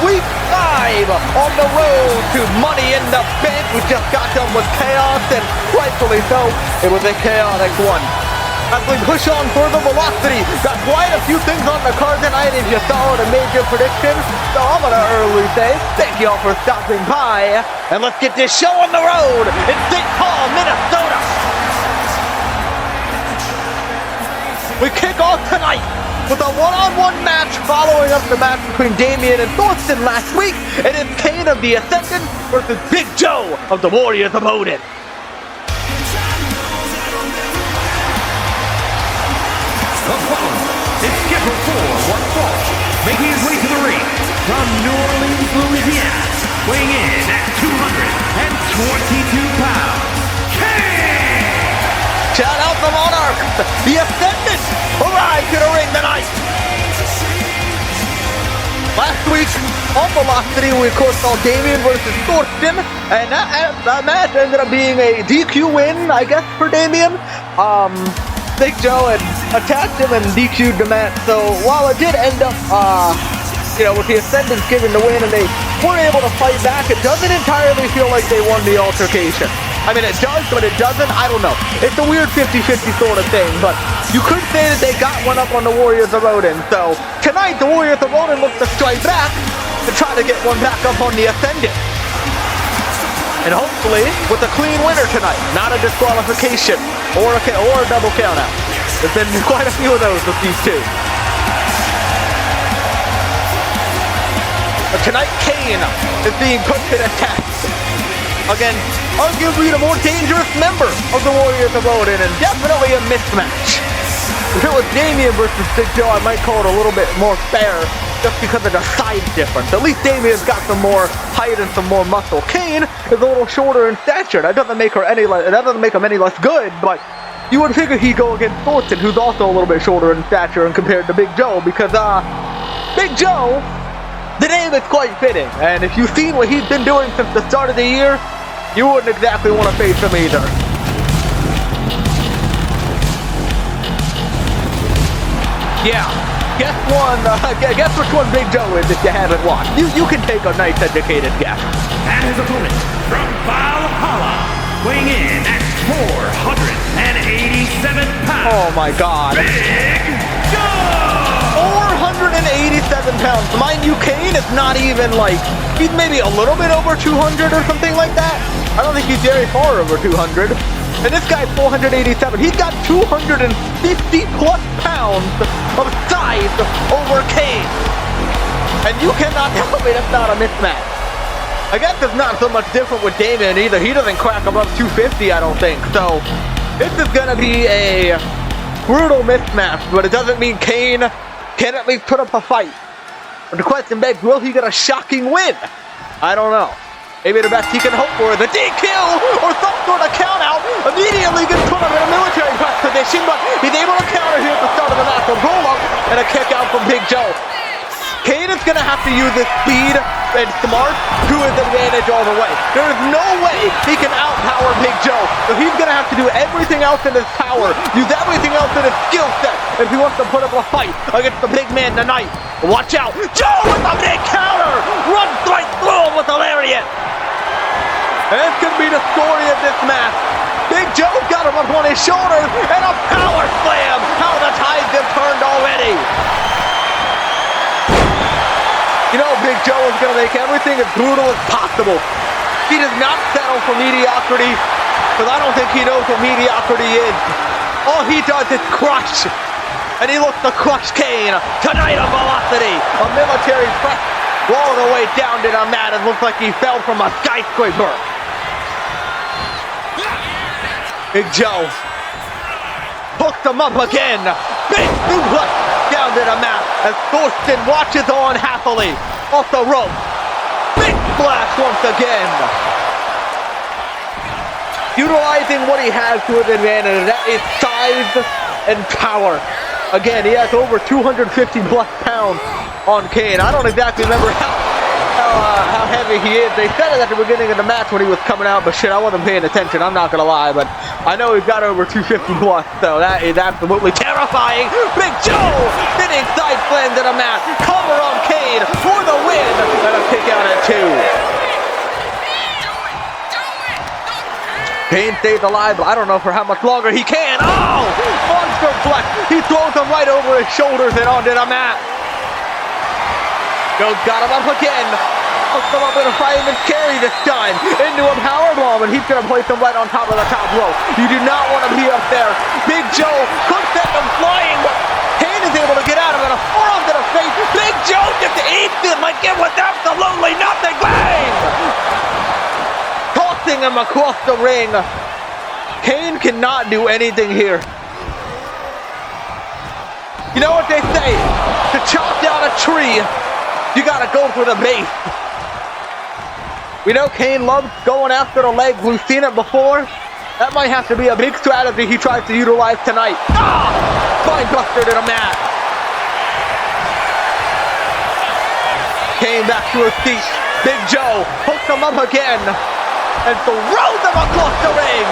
Week 5 on the road to Money in the Bank. We just got done with Chaos, and rightfully so, it was a chaotic one. As we push on for the Velocity, got quite a few things on the card tonight if you saw the major predictions. So I'm gonna early say thank you all for stopping by, and let's get this show on the road in St. Paul, Minnesota. We kick off tonight with a one-on-one match following up the match between Damian and Thorsten last week. It is Kane of the Ascendant versus Big Joe of the Warriors of Odin. The following is scheduled for one fall, making his way to the ring from New Orleans, Louisiana, weighing in at 222 pounds, Kane! Shout out the Monarch! The Ascendant arrived to the ring tonight! Last week on Velocity, we of course saw Damian versus Thorsten, and that match ended up being a DQ win, I guess, for Damian. Big Joe had attacked him and DQ'd the match, so while it did end up, with the Ascendants giving the win and they weren't able to fight back, it doesn't entirely feel like they won the altercation. I mean, it does, but it doesn't. I don't know. It's a weird 50-50 sort of thing, but you could say that they got one up on the Warriors of Odin. So tonight, the Warriors of Odin look to strike back to try to get one back up on the Ascendant. And hopefully, with a clean winner tonight, not a disqualification or a double countout. There's been quite a few of those with these two. But tonight, Kane is being put to the test. Again, arguably the more dangerous member of the Warriors of Odin, and definitely a mismatch. If it was Damian versus Big Joe, I might call it a little bit more fair, just because of the size difference. At least Damian's got some more height and some more muscle. Kane is a little shorter in stature. That doesn't make him any less good, but you would figure he'd go against Thorsten, who's also a little bit shorter in stature and compared to Big Joe, because Big Joe, the name is quite fitting, and if you've seen what he's been doing since the start of the year, you wouldn't exactly want to face him either. Yeah, guess which one Big Joe is if you haven't watched. You can take a nice educated guess. And his opponent from Valhalla, weighing in at 487 pounds. Oh my God. Big Joe! 487 pounds. Mind you, Kane is not even he's maybe a little bit over 200 or something like that. I don't think he's very far over 200. And this guy's 487. He's got 250 plus pounds of size over Kane. And you cannot tell me that's not a mismatch. I guess it's not so much different with Damian either. He doesn't crack above 250, I don't think. So this is going to be a brutal mismatch, but it doesn't mean Kane can at least put up a fight. But the question begs, will he get a shocking win? I don't know. Maybe the best he can hope for is a DQ or some sort of count out. Immediately gets put up in a military press position, but he's able to counter here at the start of the match. A roll up and a kick out from Big Joe. Kane is going to have to use his speed and smart to his advantage all the way. There is no way he can outpower Big Joe. So he's going to have to do everything else in his power, use everything else in his skill set if he wants to put up a fight against the big man tonight. Watch out. Joe with a big counter. Runs right through him with a lariat. And this could be the story of this match. Big Joe got him up on his shoulders and a power slam. How the tides have turned already. You know, Big Joe is going to make everything as brutal as possible. He does not settle for mediocrity, because I don't think he knows what mediocrity is. All he does is crush. And he looks to crush Kane tonight on Velocity. A military press all the way down to the mat. It looks like he fell from a skyscraper. Big Joe hooks him up again. Big suplex down to the mat as Thorsten watches on happily off the rope. Big splash once again. Utilizing what he has to his advantage, that is size and power. Again, he has over 250 plus pounds on Kane. I don't exactly remember how how heavy he is. They said it at the beginning of the match when he was coming out, but shit, I wasn't paying attention. I'm not gonna lie, but I know he's got over 250 plus, so that is absolutely terrifying. Big Joe spinning side slam to the mat. Cover on Kane for the win, and a kick out at 2. Kane stays alive, but I don't know for how much longer he can. Oh! Monster flex. He throws him right over his shoulders and onto the mat. Joe's got him up again. Hooks him up in a fireman's carry this time. Into a powerbomb, and he's going to place him right on top of the top rope. You do not want to be up there. Big Joe could send him flying, but Kane is able to get out of it. A forearm to the face. Big Joe just eats him like it was absolutely nothing. Bang! Him across the ring. Kane cannot do anything here. You know what they say? To chop down a tree, you gotta go for the base. We know Kane loves going after the legs. We've seen it before. That might have to be a big strategy he tries to utilize tonight. Ah! Spine buster to the mat. Kane back to his feet. Big Joe hooks him up again and throws him across the ring.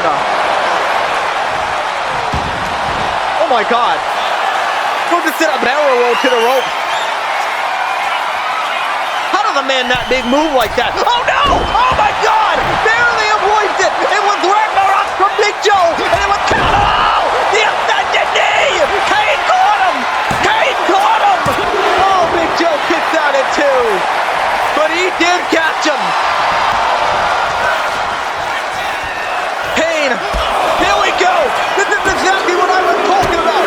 Oh my God. We'll just hit a barrel roll to the rope. How does a man that big move like that? Oh no! Oh my God! Barely avoids it. It was Ragnarok from Big Joe, and it was count. Oh! The ascended knee! Kane caught him! Kane caught him! Oh, Big Joe kicks out at 2. But he did catch him. Kane, here we go. This is exactly what I was talking about.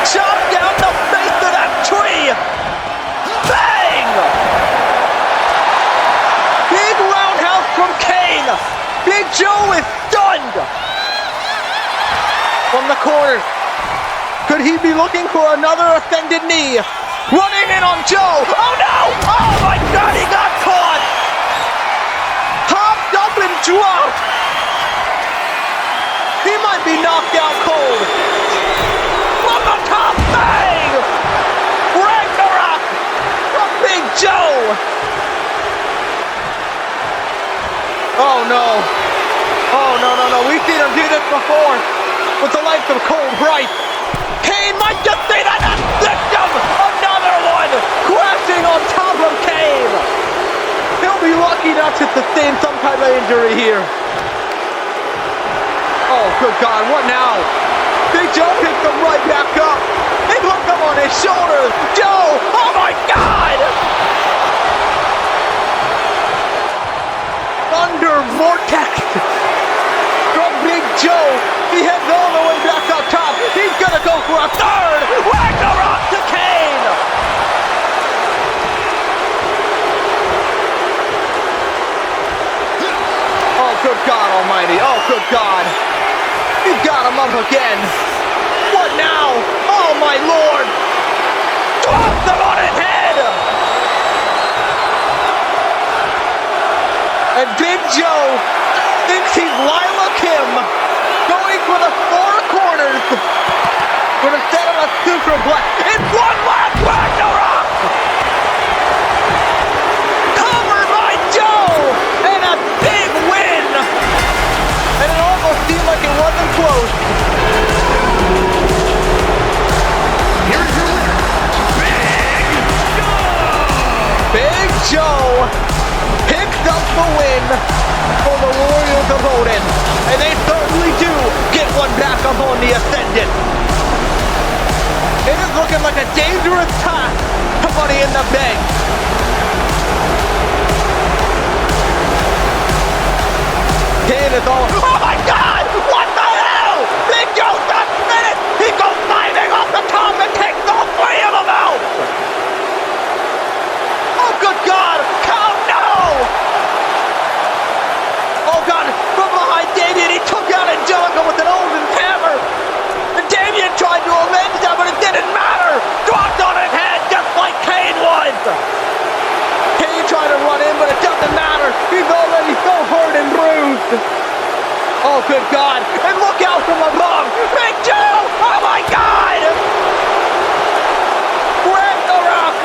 Chop down the face of that tree. Bang! Big roundhouse from Kane. Big Joe is stunned. From the corner. Could he be looking for another ascended knee? Running in on Joe. Oh no! Oh my God, he got caught. Hopped up and dropped. He might be knocked out cold. From the top, bang! Ragnarok from Big Joe. Oh no. Oh no, no, no. We've seen him do this before with the likes of Cole Bright. Kane might just be the next victim. Another one crashing on top of Kane. He'll be lucky not to sustain some type of injury here. Oh, good God, what now? Big Joe picks him right back up. He puts him on his shoulders. Joe, oh my God! Thunder vortex from Big Joe. He heads all the way back up top. He's gonna go for a third. Ragnarok to Kane. Oh, good God almighty. Oh, good God. He got him up again. What now? Oh, my Lord. Drops him on his head. And Big Joe thinks he's Lila Kim, going for the 4 corners. But instead of a superplex, it's one last Ragnarok. Covered by Joe, and a big win. And it almost seemed like it wasn't close. Here's your winner, Big Joe picks up the win for the Warriors of Odin. And they certainly do get one back up on the Ascendant. It is looking like a dangerous path to Money in the Bank. Kane is all, oh my God! What the hell? Big Joe just finished! He goes diving off the top and takes all 3 of them out! Oh, good God! Count, no! Oh, God! From behind Damien, he took out Angelica with an Olden hammer! And Damien tried to avenge that, but it didn't matter! Dropped on his head just like Kane was! Kane tried to run in, but it doesn't matter! He's already so hurt and bruised! Oh, good God! And look out from above! Big Joe! Oh, my God! Ragnarok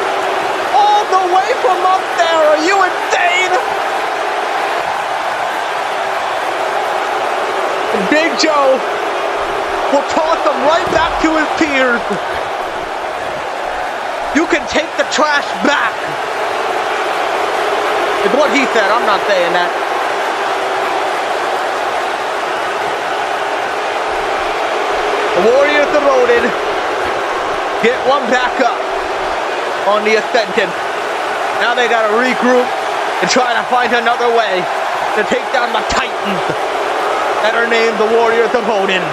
per month there. Are you insane? And Big Joe will toss him right back to his peers. You can take the trash back. It's what he said. I'm not saying that. The Warriors are loaded. Get one back up on the Ascension. Now they gotta regroup and try to find another way to take down the Titans that are named the Warriors of Odin.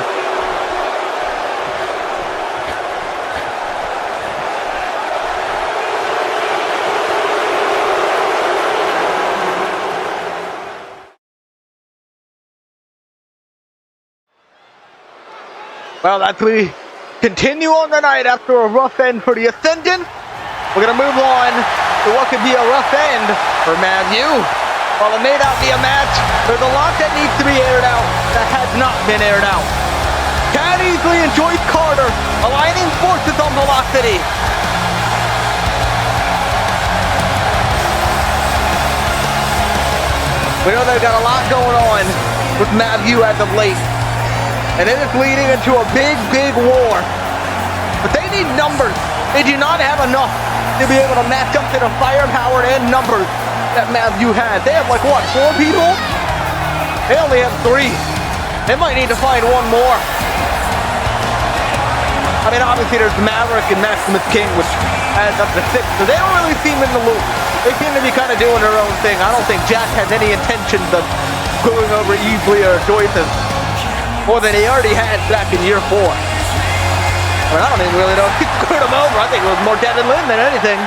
Well, as we continue on the night after a rough end for the Ascendant, we're going to move on to what could be a rough end for Matthew. While it may not be a match, there's a lot that needs to be aired out that has not been aired out. Chad Easley and Joyce Carter aligning forces on Velocity. We know they've got a lot going on with Matthew as of late. And it is leading into a big, big war. But they need numbers. They do not have enough to be able to match up to the firepower and numbers that Matthew has. They have like, what, 4 people? They only have 3. They might need to find one more. I mean, obviously there's Maverick and Maximus King, which adds up to 6. So they don't really seem in the loop. They seem to be kind of doing their own thing. I don't think Jack has any intentions of going over Easley or Joyce's more than he already had back in year 4. I mean, I don't even really know if he screwed him over. I think it was more Devin Lynn than anything.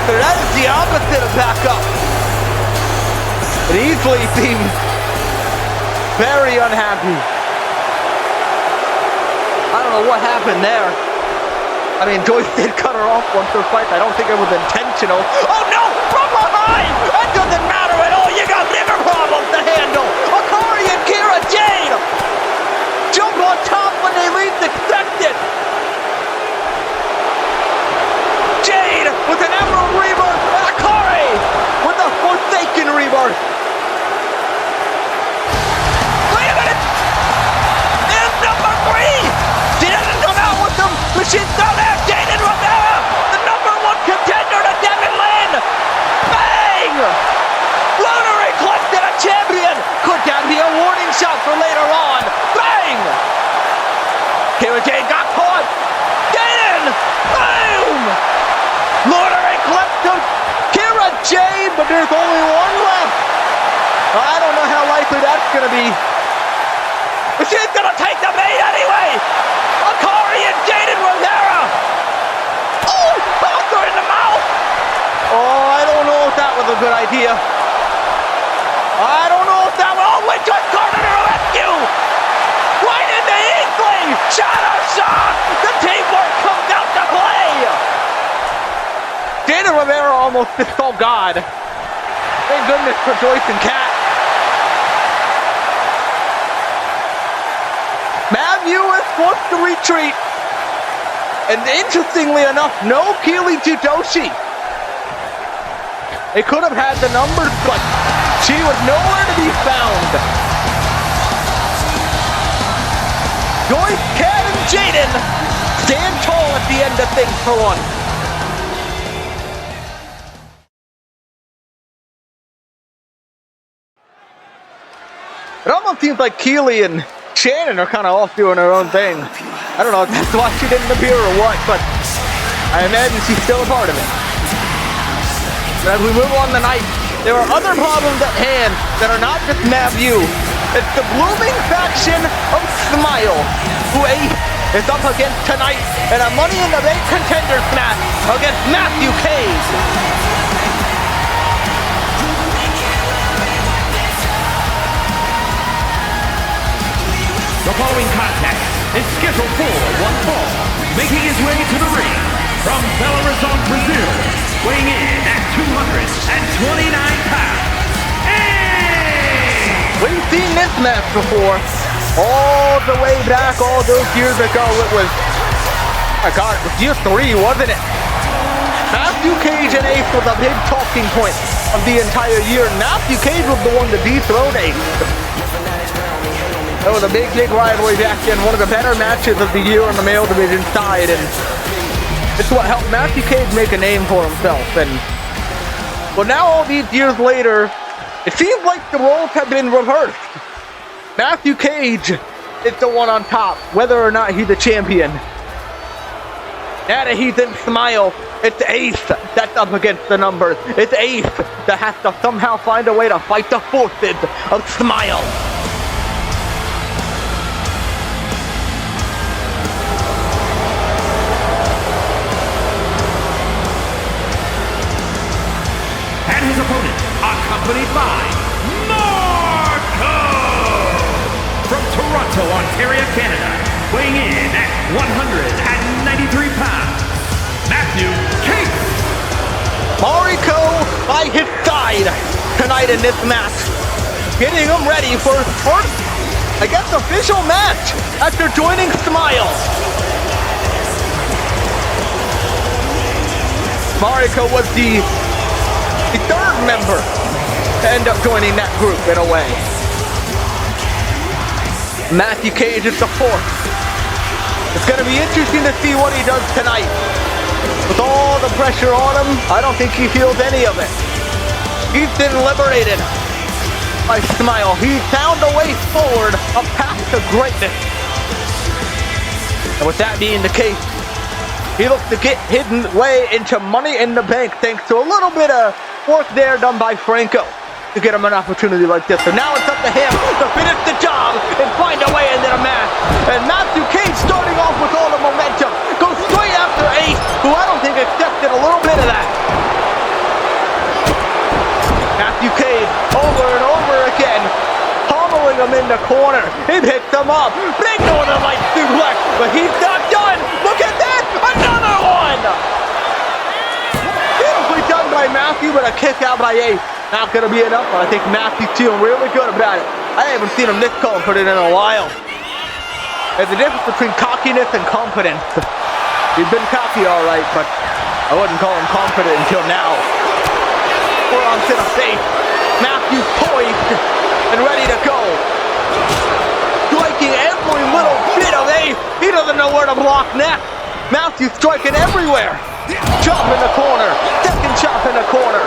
That is the opposite of backup. It easily seems very unhappy. I don't know what happened there. I mean, Joyce did cut her off once or twice. I don't think it was intentional. Oh no! From behind! That doesn't matter at all. You got liver problems to handle. Akari and Kira Jade jump on top when they least expect it. Jade with an Emerald Rebirth and Akari with a Forsaken Rebirth. Wait a minute! There's number 3! She doesn't come out with them, but she's still there. Jaden Rivera, the number 1 contender to Devin Lynn. Bang! Lunar Eclipse and a champion. Could that be a warning shot for later on? Bang! Kira Jade got caught. Jaden! Boom! Lunar Eclipse to Kira Jade, but there's only one left. I don't know how likely that's going to be. But she's going to take the bait anyway. Akari and Jaden Rivera. Oh, popped her in the mouth. Oh, I don't know if that was a good idea. I don't know if that was. Oh, we just caught her to the rescue. Right in the inkling. Shadow shot. The teamwork comes out to play. Jaden Rivera almost missed. Oh, God. Thank goodness for Joyce and Kat. Matthew is forced to retreat. And interestingly enough, no Keely Judoshi. They could have had the numbers, but she was nowhere to be found. Joyce, Kat, and Jaden stand tall at the end of things for one. It almost seems like Keely and Shannon are kind of off doing her own thing. I don't know if that's why she didn't appear or what, but I imagine she's still a part of it. But as we move on tonight, there are other problems at hand that are not just Matthew. It's the blooming faction of Smile, who is up against tonight in a Money in the Bank contenders match against Matthew Cage. The following contest is scheduled for one fall, making his way to the ring from Belo Horizonte, Brazil, weighing in at 229 pounds. Hey! We've seen this match before, all the way back, all those years ago. It was, oh my God, it was year 3, wasn't it? Matthew Cage and Ace was a big talking point of the entire year. Matthew Cage was the one to dethrone Ace. It was a big rivalry back then. One of the better matches of the year on the male division side, and it's what helped Matthew Cage make a name for himself. And well, now all these years later, it seems like the roles have been reversed. Matthew Cage is the one on top, whether or not he's the champion. Now that he's in Smile, it's Ace that's up against the numbers. It's Ace that has to somehow find a way to fight the forces of Smile. And his opponent, accompanied by Marco! From Toronto, Ontario, Canada, weighing in at 193 pounds, Matthew Cage! Mariko by his side tonight in this match, getting him ready for his first, I guess, official match after joining Smile. Mariko was the third member to end up joining that group in a way. Matthew Cage is the fourth. It's going to be interesting to see what he does tonight. With all the pressure on him, I don't think he feels any of it. He's been liberated by Smile. He found a way forward, a path to greatness. And with that being the case, he looks to get his way into Money in the Bank thanks to a little bit of work there done by Franco to get him an opportunity like this. So now it's up to him to finish the job and find a way into the match. And Matthew Cage starting off with all the momentum, goes straight after Ace, who I don't think accepted a little bit of that. Matthew Cage over and over again, pommeling him in the corner. He picks him up. Big Northern Light suplex, but he's not done. Look at that! Another one! Beautifully done by Matthew, but a kick out by Ace. Not gonna be enough, but I think Matthew's feeling really good about it. I haven't seen him this confident in a while. There's a difference between cockiness and confidence. He's been cocky all right, but I wouldn't call him confident until now. Forearm to the face. Matthew poised and ready to go. Striking every little bit of Ace. He doesn't know where to block next. Matthew striking everywhere. Chop in the corner. Second chop in the corner.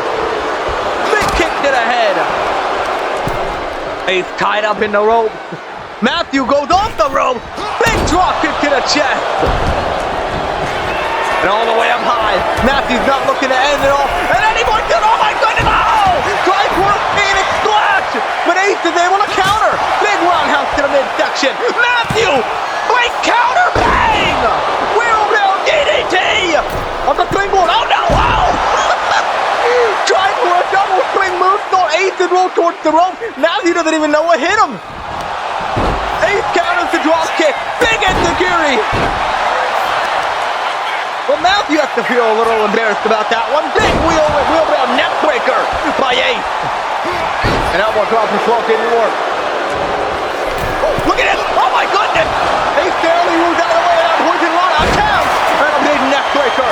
Big kick to the head. Ace tied up in the rope. Matthew goes off the rope. Big drop kick to the chest. And all the way up high. Matthew's not looking to end it off. And then he wants it. Oh my goodness. Oh! Drive for a Phoenix splash. But Ace is able to counter. Big roundhouse to the midsection. Matthew! Great counter. Bang! Wheelbarrow DDT! On the springboard. Oh no! Oh! Trying for a double spring move. So Ace is rolled towards the rope. Matthew doesn't even know what hit him. Ace counters the drop kick. Big enziguri. Well, Matthew has to feel a little embarrassed about that one. Big wheelbarrow neck breaker by Ace. And elbow drop and slow didn't work. Oh, look at it! Oh my goodness! Ace barely moves out of the way of that poison rod out of town. And a big neck breaker.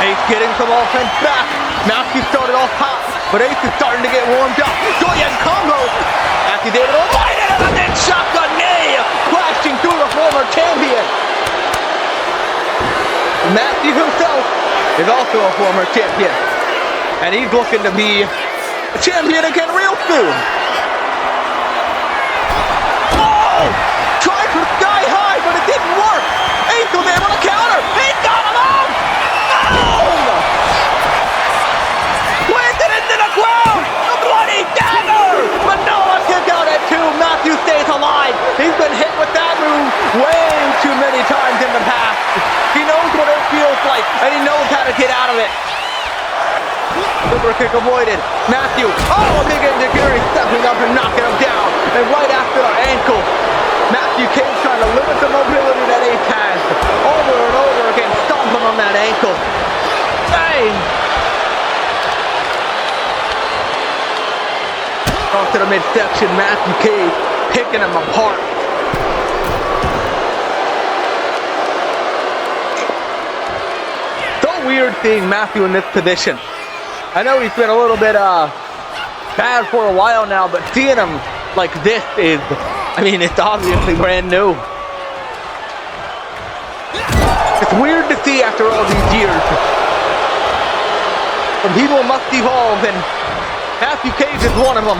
Ace getting some offense back. Matthew started off hot, but Ace is starting to get warmed up. Joyen combo. Matthew's able to avoid it, and a big shotgun knee, flashing through the former champion. Matthew himself is also a former champion, and he's looking to be a champion again real soon. Oh! Tried for sky high, but it didn't work. Ace was able to counter. He got him out! Boom! Planted into the ground! A bloody dagger! But no one kick out at two. Matthew stays alive. He's been hit with that move way too many times in the past. He knows what it feels like, and he knows how to get out of it. Super kick avoided. Matthew, oh, a big enziguri, stepping up and knocking him down. And right after the ankle, Matthew Cage trying to limit the mobility that Ace has. Over and over again, stomping on that ankle. Bang! Off to the midsection, Matthew Cage picking him apart. Weird seeing Matthew in this position. I know he's been a little bit bad for a while now, but seeing him like this is, I mean, it's obviously brand new. It's weird to see after all these years. Some people must evolve, and Matthew Cage is one of them.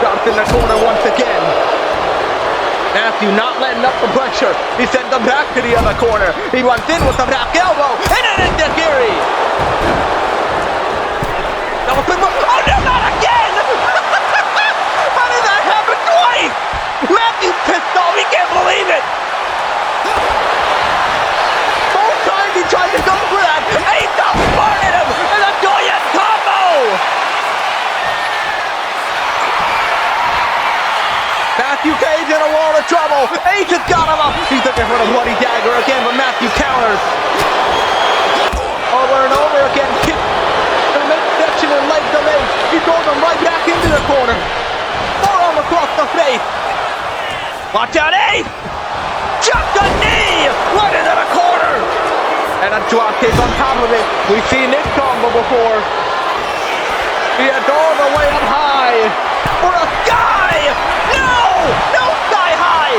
Drops in the corner once again. Matthew not letting up the pressure. He sends him back to the other corner. He runs in with the back elbow. And an enziguri. Oh, no, not again! How did that happen twice? Matthew's pissed off. He can't believe it. Both times he tried to go for that. Ace outsmarted him. And a Joyen combo. Matthew Cage in a world of trouble. Ace has got him up. He's looking for the bloody dagger again, but Matthew counters. Over and over again. Kick to the midsection and leg to Ace. He throws him right back into the corner. Forearm across the face. Watch out, Ace! Shotgun knee! Right into the corner. And a drop kick on top of it. We've seen this combo before. He is all the way up high for a sky! No! No sky high!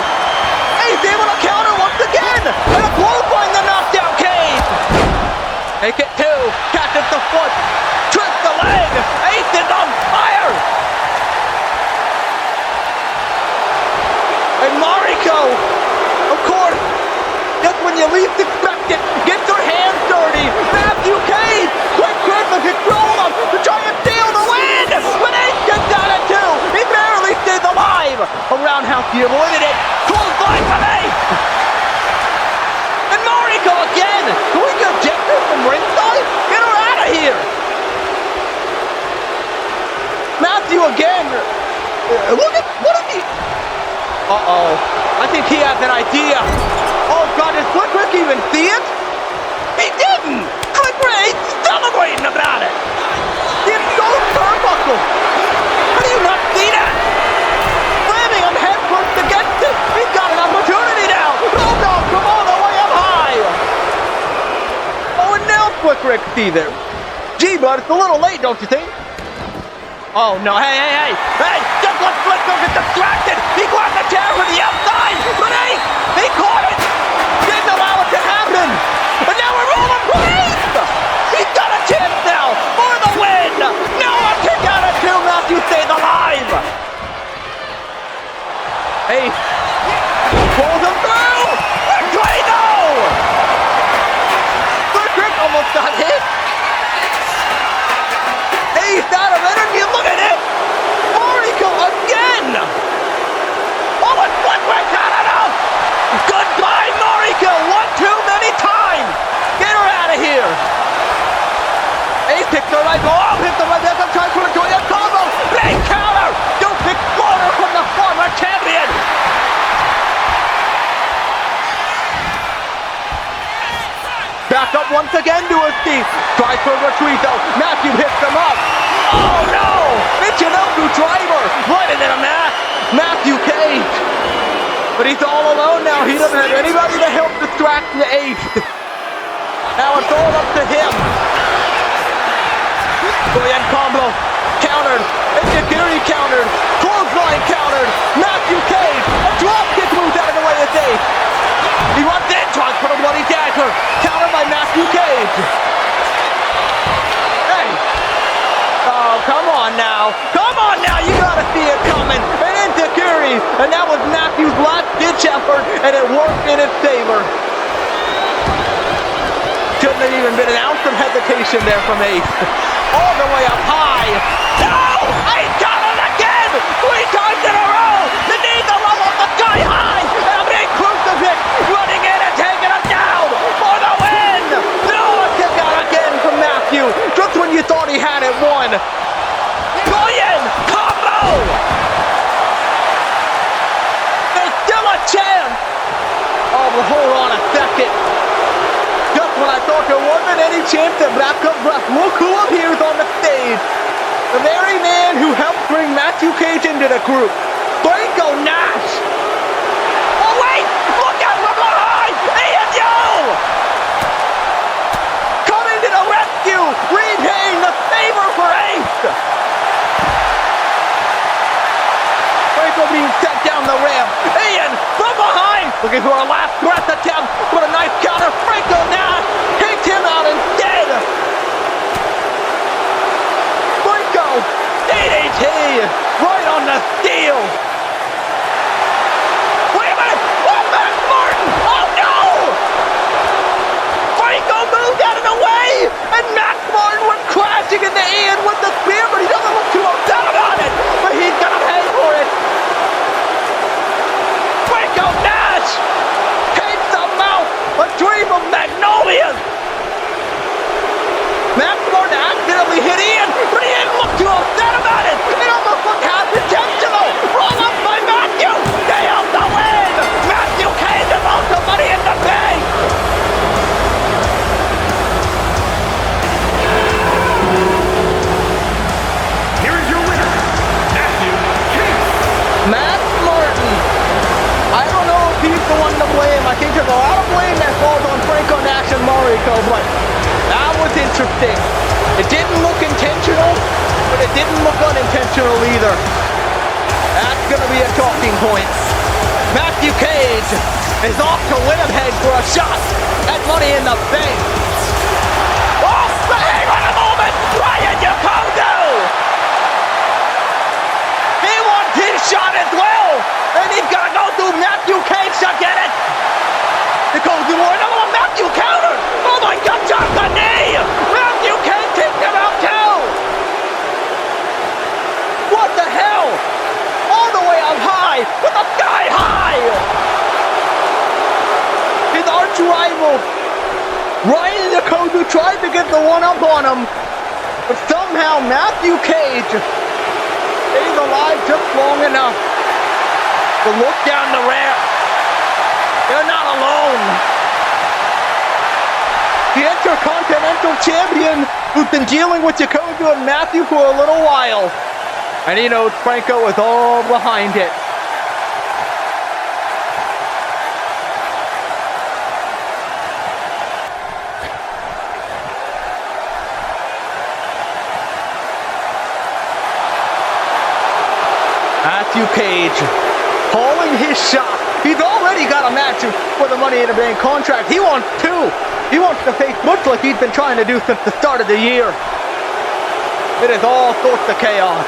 Ace able to counter once again! And a clothesline the knockdown Cage! Make it two. Catches the foot. Trips the leg. Ace is on fire! And Mariko, of course, just when you least expect it, gets her hands dirty. Matthew Cage, quick Christmas, control him to try and steal the win! But Ace gets out at two! He barely stays alive! A roundhouse, he avoided it. Clothesline from Ace! And Mariko again! Can we just get her from ringside? Get her out of here! even see it? He didn't! Click Ray's celebrating about it! The exposed turnbuckle! How do you not see that? Slamming him head first against it! He's got an opportunity now! Oh no, come all the way up high! Oh, and now Quick Rick see there. Gee, bud, it's a little late, don't you think? Oh no, hey! Just let Flicker get distracted! He grabbed the chair from the outside! But he caught it! Didn't allow it to happen! And now we're rolling Ace! He's got a chance now for the win! Now a kick out of two, Matthew stays alive! Ace pulls him through! Victory though! Flicker almost got hit! Ace out of energy, look at it! Mariko again! Oh, it's Flickwick, I don't know! Goodbye, Mariko! One too many times! Get her out of here! Ace picks the right ball, hits the right back up, tries for a joint combo! Big counter! Duke Exploder from the former champion! Back up once again to his feet. Tries for a retreat though. Matthew hits him up. Oh no! Michinoku driver! Right into the mat. Matthew Cage. But he's all alone now. He doesn't have anybody to help distract the Ace. Now it's all up to him. Goyen combo. Countered. Enziguri countered. Clothesline countered. Matthew Cage. A dropkick moves out of the way of Ace. He runs in, tries for the bloody dagger. Countered by Matthew Cage. Hey. Oh, come on now. Come on now. You gotta see it coming. And Enziguri. And that was Matthew's last ditch effort. And it worked in his favor. Shouldn't have even been an ounce of hesitation there from Ace. All the way up high. No! Ace got it again! 3 times in a row! The knee the level of the sky high! And a big crucifix running in and taking him down for the win! No! A kick out again from Matthew! Just when you thought he had it won! Goyen! Combo! There's still a chance! Oh, but hold on a second. Just when I thought there wasn't any chance that backup Brock, look who appears on the stage. The very man who helped bring Matthew Cage into the group. Franco Nash. Oh wait, look out from behind. Ian Yo. Coming to the rescue. Repaying the favor for Ace. Franco being set down the ramp. Ian from behind. Looking for a last breath attempt. What a nice counter. Franco Nash takes him out instead. Franco DDT right on the steel. Wait a minute. Oh, Max Martin. Oh no. Franco moved out of the way. And Max Martin went crashing into Ian with the spear, but he doesn't look too upset about it. But he's gonna pay for it. Franco Nash takes the mouth, a dream of Magnolias. Max Martin accidentally hit Ian, but he didn't look too upset about it. It almost looked half intentional. Roll up by Matthew. They out the win. Matthew Cage is also money in the bank. Here is your winner, Matthew Cage. Max Martin. I don't know if he's the one to blame. I think there's a lot of blame that falls on Franco Nash and Mariko, but that was interesting. It didn't look intentional, but it didn't look unintentional either. That's going to be a talking point. Matthew Cage is off to Winnipeg for a shot at Money in the Bank. Oh, but hang on a moment! Ryan Yakondo! He wants his shot as well! And he's got to go through Matthew Cage to get it! It goes through another one, Matthew counter! Oh my God, drop the knee! Matthew Cage takes him out too! What the hell? All the way up high, with the sky high! His arch rival, Ryan Yakondo, tried to get the one up on him, but somehow Matthew Cage stays alive just long enough to look down the ramp. They're not alone. the Intercontinental Champion, who's been dealing with Jacoby and Matthew for a little while. And he knows Franco is all behind it. Matthew Cage calling his shot. He's already got a match for the Money in the Bank contract. He wants two. He wants to face Butch like he's been trying to do since the start of the year. It is all sorts of chaos.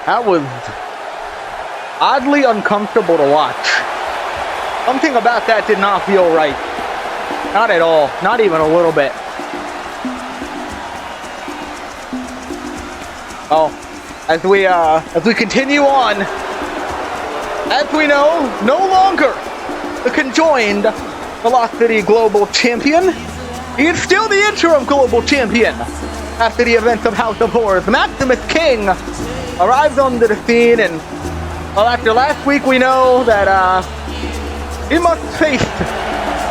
That was oddly uncomfortable to watch. Something about that did not feel right. Not at all. Not even a little bit. Oh, as we continue on, as we know, no longer the conjoined Velocity Global Champion. He is still the interim Global Champion. After the events of House of Horrors, Maximus King arrives on the scene, and well, after last week, we know that he must face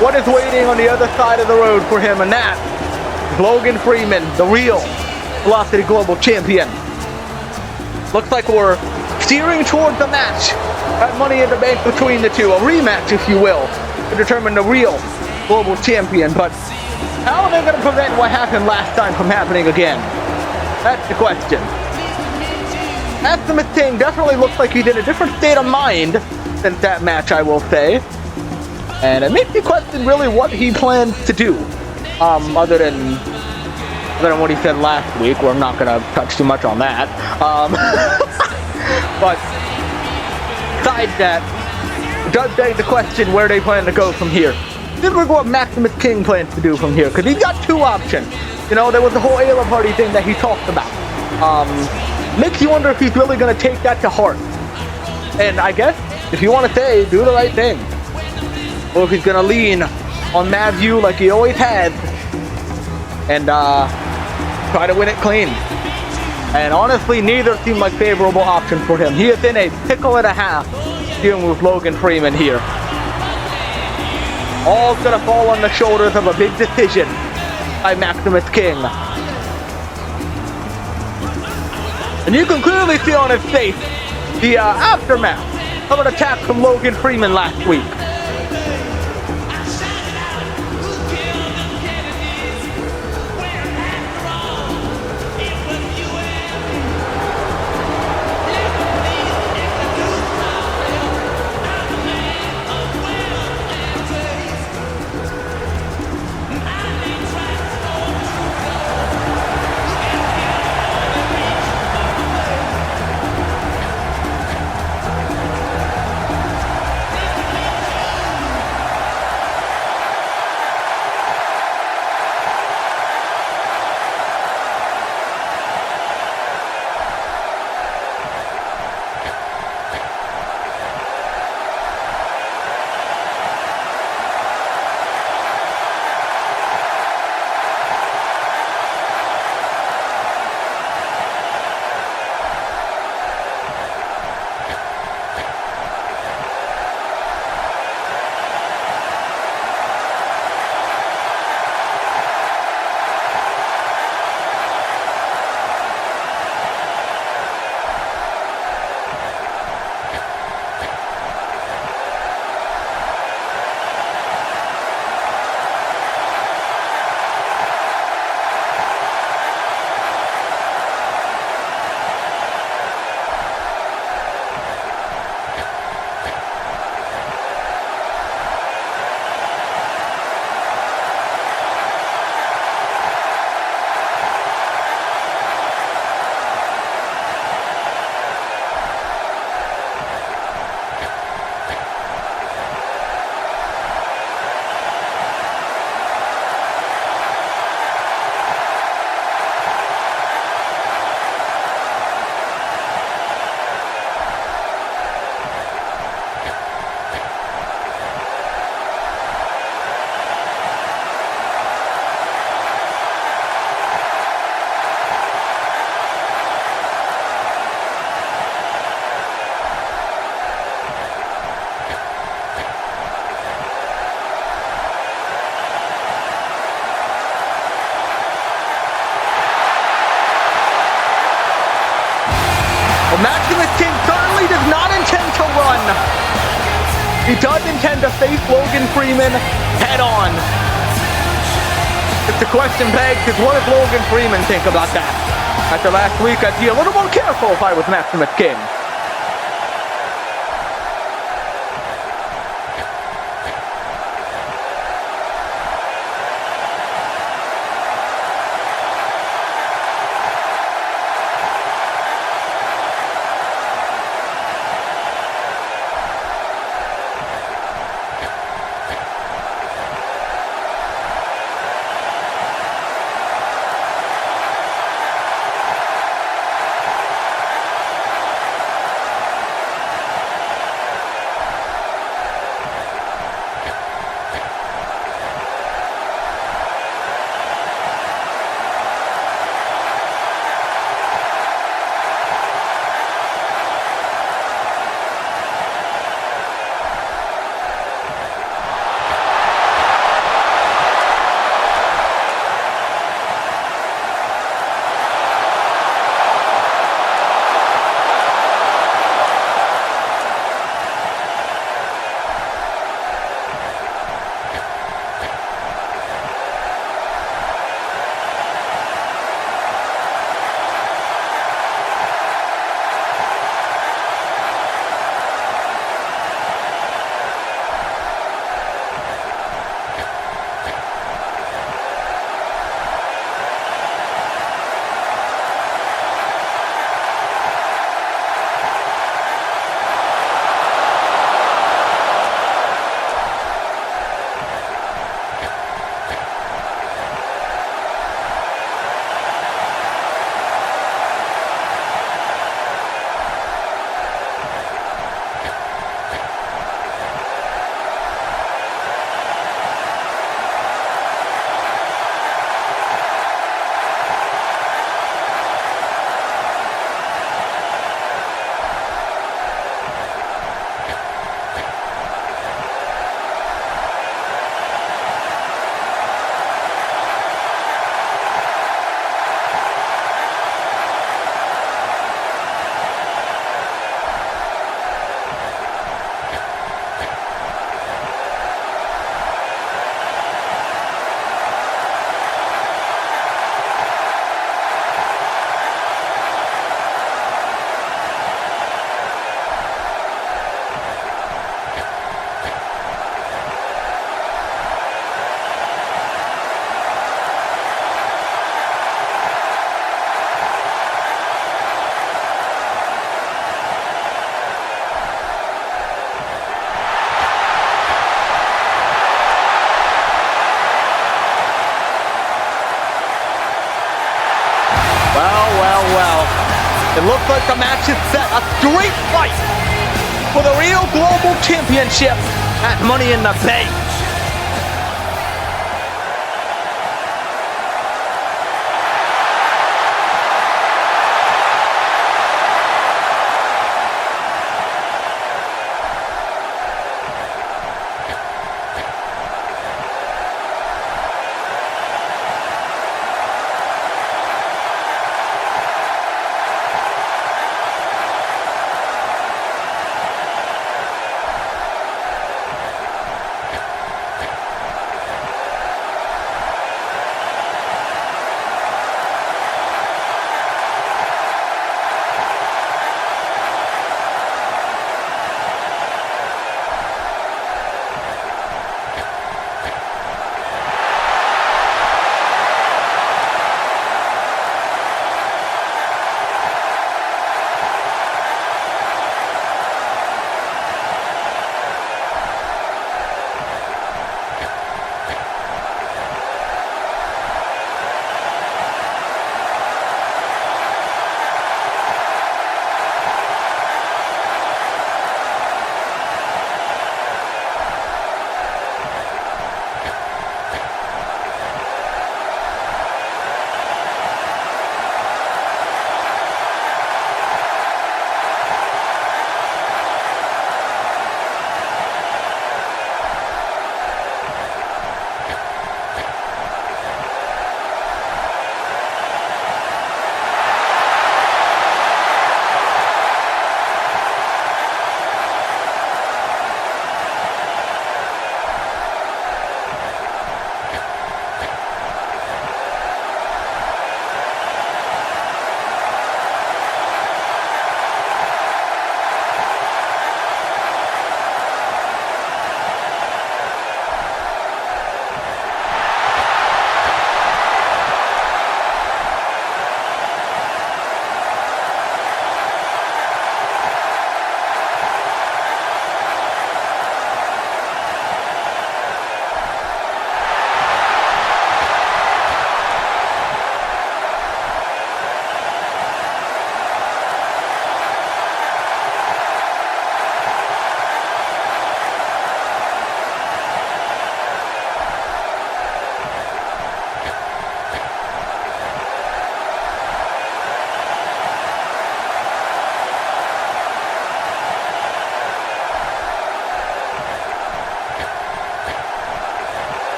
what is waiting on the other side of the road for him, and that is Logan Freeman, the real Velocity Global Champion. Looks like we're steering towards a match at Money in the Bank between the two, a rematch, if you will, to determine the real Global Champion. But how are they going to prevent what happened last time from happening again? That's the question. Maximus King definitely looks like he's in a different state of mind since that match, I will say. And it makes me question really what he plans to do. Other than what he said last week, where I'm not going to touch too much on that. But besides that, it does beg the question where they plan to go from here. Then we're what Maximus King plans to do from here, because he's got two options. You know, there was the whole Ayla Party thing that he talked about. Makes you wonder if he's really going to take that to heart. And I guess, if you want to say, do the right thing. Or if he's going to lean on Mad View like he always has, and try to win it clean. And honestly, neither seem like favorable options for him. He is in a pickle and a half dealing with Logan Freeman here. All's going to fall on the shoulders of a big decision by Maximus King. And you can clearly see on his face the aftermath of an attack from Logan Freeman last week. Maximus King certainly does not intend to run. He does intend to face Logan Freeman head on. If the question begs is, what does Logan Freeman think about that? After last week, I'd be a little more careful if I was Maximus King. It looks like the match is set. A straight fight for the real global championship at Money in the Bank.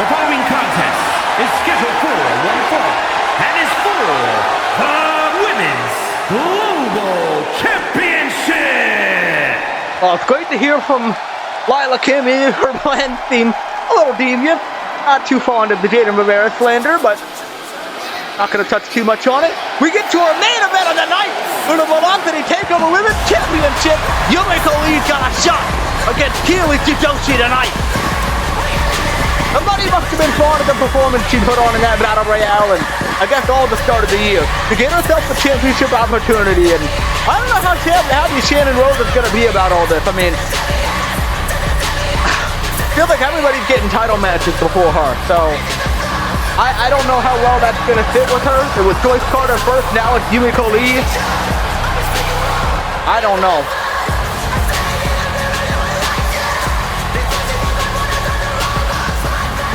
The following contest is scheduled for one fall and is for the Women's Global Championship. Well, it's great to hear from Lila Kim. Her plan seemed a little deviant. Not too fond of the Jaden Rivera slander, but not going to touch too much on it. We get to our main event of the night for the Velocity Takeover Women's Championship. Yumiko Lee's got a shot against Keely Tsudoshi tonight. Somebody must have been fond of the performance she put on in that Battle Royale, and I guess all the start of the year to get herself a championship opportunity. And I don't know how happy Shannon Rose is going to be about all this. I mean, I feel like everybody's getting title matches before her, so I don't know how well that's going to fit with her. It was Joyce Carter first, now it's Yumiko Lee. I don't know.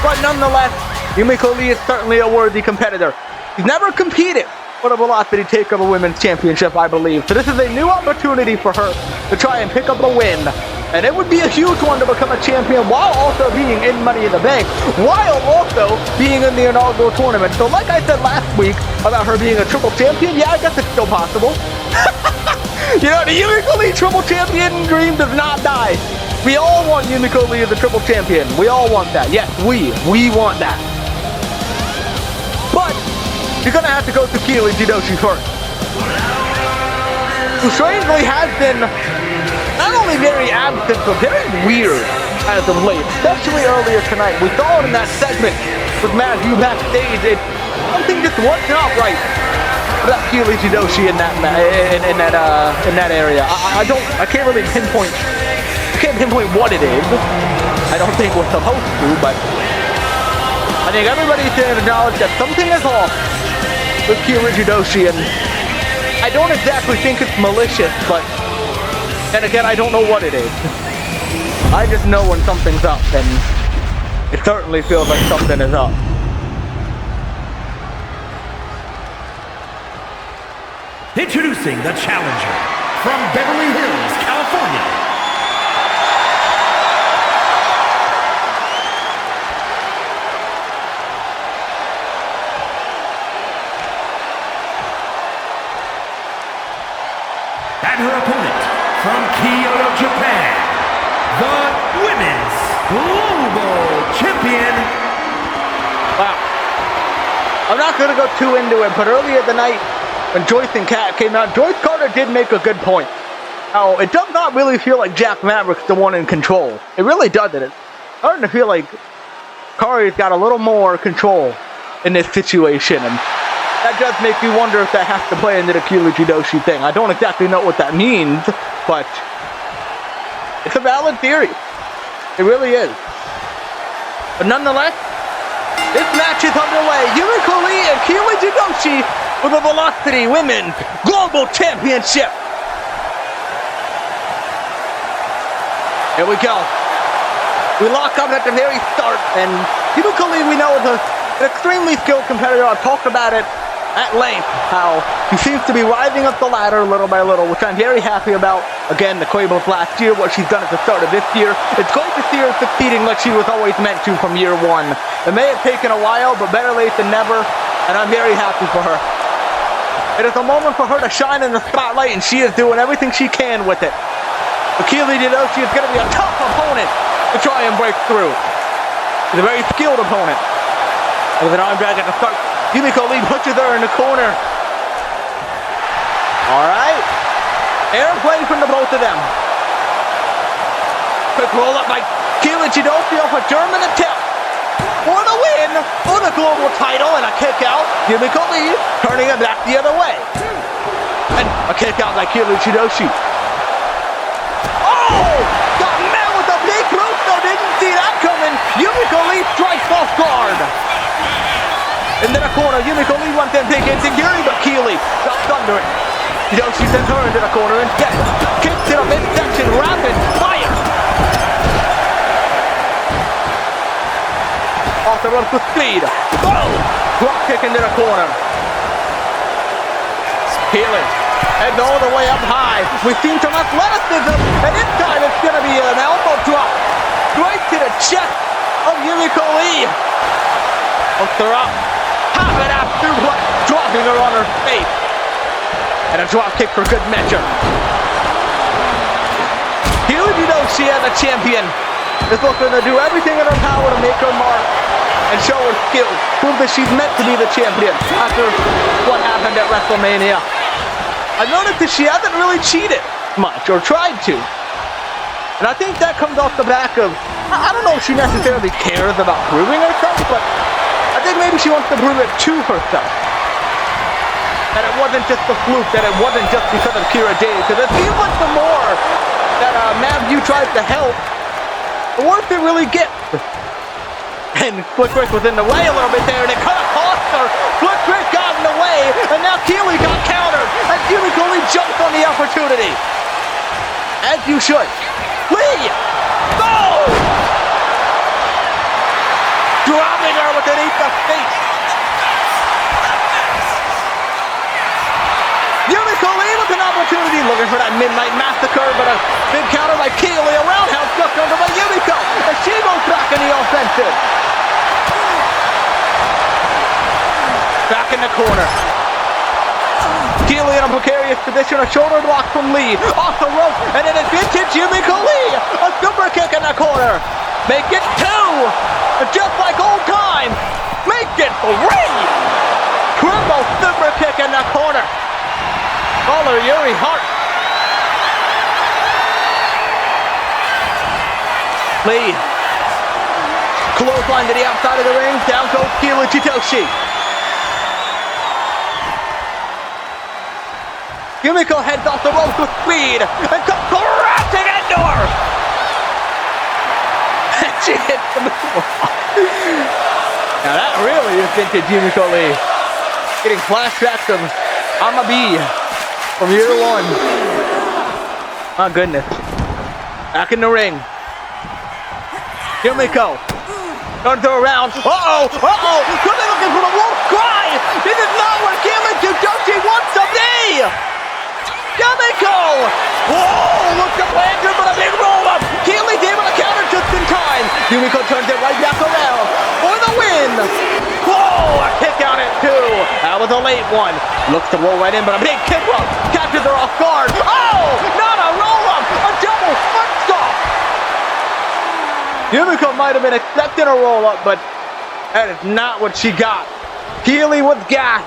But nonetheless, Yumiko Lee is certainly a worthy competitor. She's never competed for the Velocity Takeover Women's Championship, I believe. So this is a new opportunity for her to try and pick up a win And it would be a huge one to become a champion while also being in Money in the Bank, while also being in the inaugural tournament. So like I said last week about her being a triple champion, yeah, I guess it's still possible. You know, the Yumiko Lee triple champion dream does not die. We all want Yumiko Lee as a triple champion. We all want that. Yes, we want that. But you're gonna have to go through Keely Jidoshi first, who strangely has been not only very absent, but very weird as of late, especially earlier tonight. We saw it in that segment with Matthew backstage. Something just wasn't out right about Keely Jidoshi in that area. I can't really pinpoint. I can't pinpoint what it is. I don't think we're supposed to, but I think everybody can acknowledge that something is off with Keely Jidoshi, and I don't exactly think it's malicious, but and again, I don't know what it is. I just know when something's up, and it certainly feels like something is up. Introducing the challenger from Beverly Hills, California. And her opponent from Kyoto, Japan, the Women's Global Champion. Wow. I'm not going to go too into it, but earlier tonight, when Joyce and Kat came out, Joyce Carter did make a good point. Now, it does not really feel like Jack Maverick's the one in control. It really doesn't. It's starting to feel like Kari's got a little more control in this situation, and that does make me wonder if that has to play into the Keely Jidoshi thing. I don't exactly know what that means, but it's a valid theory. It really is. But nonetheless, this match is underway. Yumiko Lee and Keely Jidoshi for the Velocity Women's Global Championship. Here we go. We lock up at the very start, and Yumiko Lee, we know, is an extremely skilled competitor. I've talked about it at length, how he seems to be rising up the ladder little by little, which I'm very happy about. Again, the Quabos last year, what she's done at the start of this year. It's great to see her succeeding like she was always meant to from year one. It may have taken a while, but better late than never, and I'm very happy for her. It is a moment for her to shine in the spotlight, and she is doing everything she can with it. But Keely Jidoshi is going to be a tough opponent to try and break through. She's a very skilled opponent. With an arm drag at the start, Yumiko Lee pushes her in the corner. Alright. Airplane from the both of them. Quick roll up by Keely Jidoshi off a German attempt for the win for the global title, and a kick out. Yumiko Lee turning it back the other way. And a kick out by Keely Jidoshi. Oh! Got met with a big boot, though. Didn't see that coming. Yumiko Lee strikes off guard. Into the corner, Yumiko Lee wants them big insecurity, but Keely drops under it. Jidoshi sends her into the corner and gets kicks to the midsection, rapid fire. Off the ropes with speed. Boom! Drop kick into the corner. Keely heading all the way up high. We've seen some athleticism, and this time it's going to be an elbow drop right to the chest of Yumiko Lee. Hooks her up. Pop it after what? Dropping her on her face. And a drop kick for good measure. Keely Jidoshi as a champion is looking to do everything in her power to make her mark and show her skills. Prove that she's meant to be the champion after what happened at WrestleMania. I've noticed that she hasn't really cheated much or tried to. And I think that comes off the back of, I don't know if she necessarily cares about proving herself, but I think maybe she wants to prove it to herself. That it wasn't just a fluke, that it wasn't just because of Kira Jade. Because it seems like the more that Matthew tries to help, the worse it really gets. And Split Trick was in the way a little bit there, and it kind of cost her. Split Trick got in the way, and now Keely got countered, and Yumiko Lee jumped on the opportunity. As you should. Lee! Go! Dropping her underneath the face. Yumiko Lee with an opportunity, looking for that Midnight Massacre, but a big counter by Keely, a roundhouse duck under by Yumiko, and she goes back in the offensive. Back in the corner. Keely in a precarious position, a shoulder block from Lee, off the rope, and then it's vintage Yumiko Lee, a super kick in the corner. Make it 2, just like old times. Make it 3. Triple super kick in the corner. Caller Yuri Hart. Lee. Clothesline to the outside of the ring. Down goes Keely Chitoshi. Yumiko heads off the ropes with speed and comes crashing into her. And she hits the moonwalk. Now that really is vintage Yumiko Lee. Getting flashbacks of I'm a bee from year 1. My goodness. Back in the ring. Yumiko turns her around. Uh-oh! Uh-oh! Could be looking for the wolf cry! This is not where Keely Chitoshi wants to be! Yumiko! Whoa! Looks up Landry, but a big roll-up! Keely's able to counter just in time! Yumiko turns it right back around for the win! Whoa! A kick out at 2! That was a late one. Looks to roll right in, but a big kick up! Captures her off guard! Oh! Not a roll-up! A double foot stop! Yumiko might have been expecting a roll-up, but that is not what she got. Keely was gassed.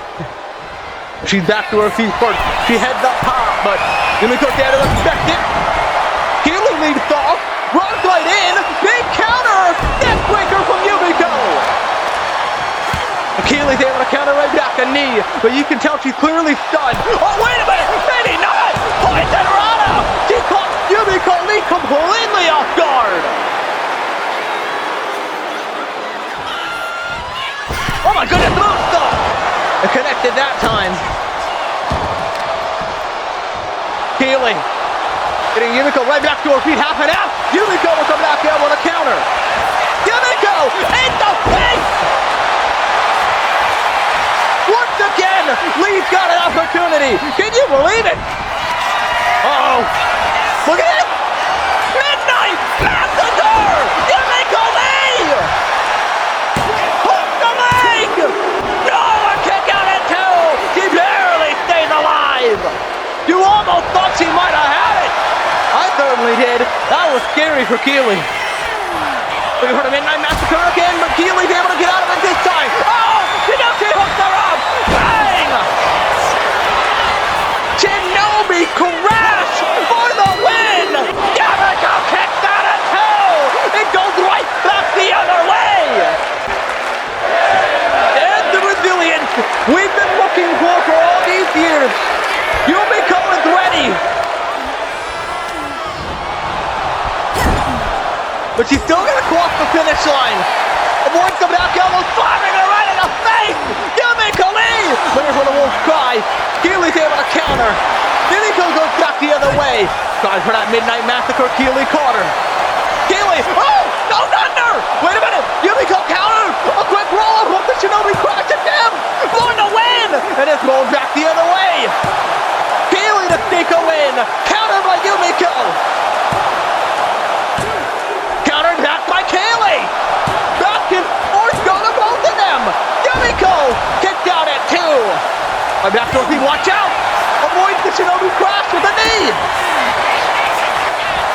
She's back to her feet first. She heads up top, but Yumiko there to expect it. Keely leads off, runs right in, big counter, neck breaker from Yumiko. Keely's able to counter right back a knee, but you can tell she's clearly stunned. Oh, wait a minute, maybe not. Poison Rana. She caught Yumiko Lee completely off guard. Oh my goodness, moonsault. It connected that time. Keely getting Yumiko right back to her feet, half and half. Yumiko with the back elbow to counter. Yumiko in the face! Once again, Lee's got an opportunity. Can you believe it? Uh-oh. Look at it! Midnight Massacre! Yumiko Lee! Hook the leg! No, a kick out at 2! She barely stays alive! You almost thought she might have had it! I certainly did. That was scary for Keely. Looking for the Midnight Massacre again, but Keely's able to get out of it this time. Oh! Shinobi hooks her up! Bang! Shinobi crash for the win! Yumiko kicks out at 2! It goes right back the other way! And the resilience we've been looking for all these years. Yumiko is ready. But she's still gonna cross the finish line. Avoids the back elbow, slamming her right in the face. Yumiko Lee! Looking for the wolf cry. Keely's able to counter. Yumiko goes back the other way. Tries for that Midnight Massacre. Keely caught her. Keely, oh! No thunder! Wait a minute! Yumiko counter! A quick roll up the Shinobi crash at him! For the win! And it's rolled back the other way. Keely to sneak a win. Countered by Yumiko. Countered back by Keely. Back and forth go to both of them. Yumiko kicked out at 2. Right back to her feet. Watch out! Avoids the Shinobi crash with a knee.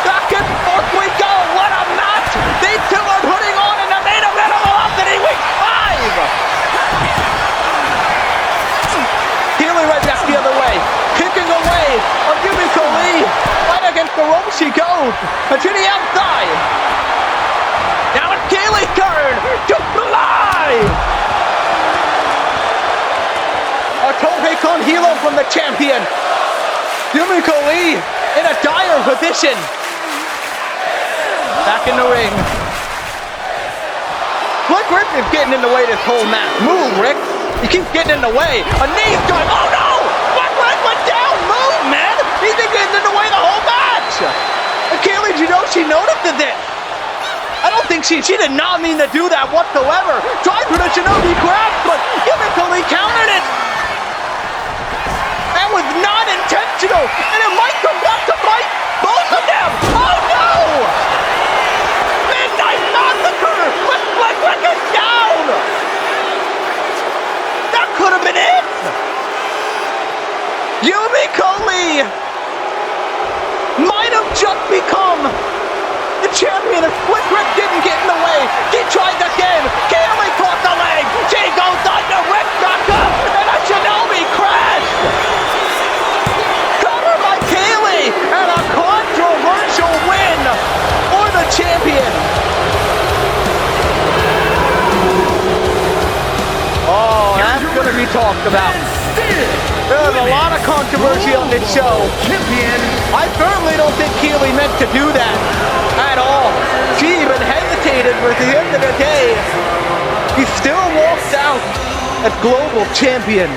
Back and forth we go. What a match! These two are putting on in the main event of Velocity Week 5. Keely right back the other way. Kicking away on Yumiko Lee. Right against the rope she goes. And to the outside. Now it's Keely's turn to fly. A Tohei Kon Hilo from the champion. Yumiko Lee in a dire position. Back in the ring. Look, Rick is getting in the way this whole match. Move, Rick. He keeps getting in the way. A knee going. Oh no! What went down? Move, man! He's been getting in the way the whole match. And Keely, you know she notices it. I don't think she did not mean to do that whatsoever. Tried for the Shinobi grab, but Yumiko Lee countered it. And was not intentional, and it might come back to bite both of them. Oh no! Midnight Massacre with Split Wicked down! That could have been it! Yumiko Lee might have just become the champion if Split Grip didn't get in the way. He tried again. Kaylee caught the leg. She goes under Rick back up, and a Shinobi crash. Cover by Kaylee, and a controversial win for the champion. Oh, that's going to be talked about. There's a lot of controversy on this show. I certainly don't think Keeley meant to do that at all. She even hesitated, but at the end of the day, he still walks out as global champion.